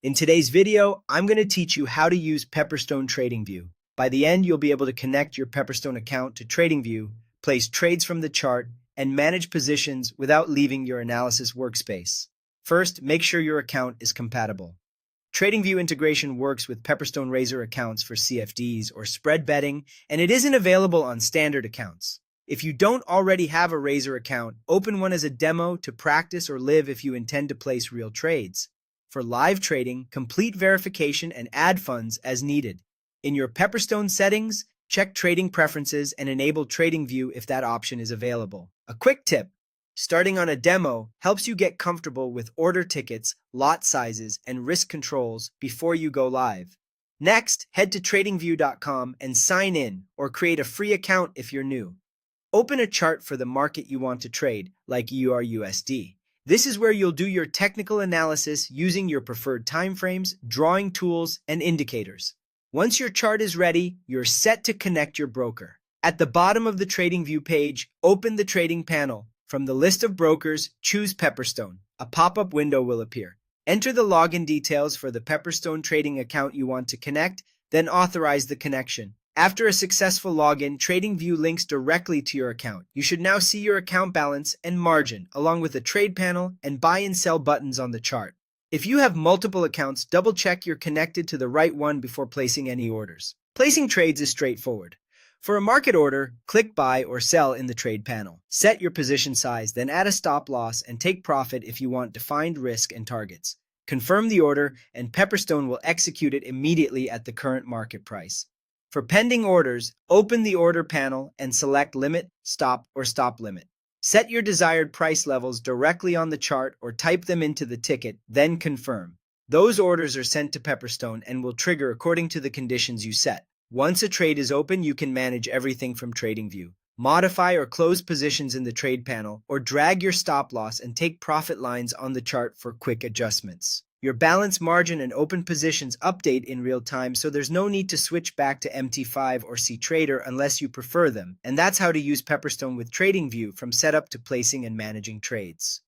In today's video, I'm going to teach you how to use Pepperstone TradingView. By the end, you'll be able to connect your Pepperstone account to TradingView, place trades from the chart, and manage positions without leaving your analysis workspace. First, make sure your account is compatible. TradingView integration works with Pepperstone Razor accounts for CFDs or spread betting, and it isn't available on standard accounts. If you don't already have a Razor account, open one as a demo to practice or live if you intend to place real trades. For live trading, complete verification and add funds as needed. In your Pepperstone settings, check trading preferences and enable TradingView if that option is available. A quick tip: starting on a demo helps you get comfortable with order tickets, lot sizes, and risk controls before you go live. Next, head to tradingview.com and sign in or create a free account if you're new. Open a chart for the market you want to trade, like EUR/USD. This is where you'll do your technical analysis using your preferred timeframes, drawing tools, and indicators. Once your chart is ready, you're set to connect your broker. At the bottom of the TradingView page, open the trading panel. From the list of brokers, choose Pepperstone. A pop-up window will appear. Enter the login details for the Pepperstone trading account you want to connect, then authorize the connection. After a successful login, TradingView links directly to your account. You should now see your account balance and margin, along with the trade panel and buy and sell buttons on the chart. If you have multiple accounts, double-check you're connected to the right one before placing any orders. Placing trades is straightforward. For a market order, click buy or sell in the trade panel. Set your position size, then add a stop loss and take profit if you want defined risk and targets. Confirm the order, and Pepperstone will execute it immediately at the current market price. For pending orders, open the order panel and select limit, stop, or stop limit. Set your desired price levels directly on the chart or type them into the ticket, then confirm. Those orders are sent to Pepperstone and will trigger according to the conditions you set. Once a trade is open, you can manage everything from TradingView. Modify or close positions in the trade panel, or drag your stop loss and take profit lines on the chart for quick adjustments. Your balance margin and open positions update in real time, so there's no need to switch back to MT5 or CTrader unless you prefer them. And that's how to use Pepperstone with TradingView, from setup to placing and managing trades.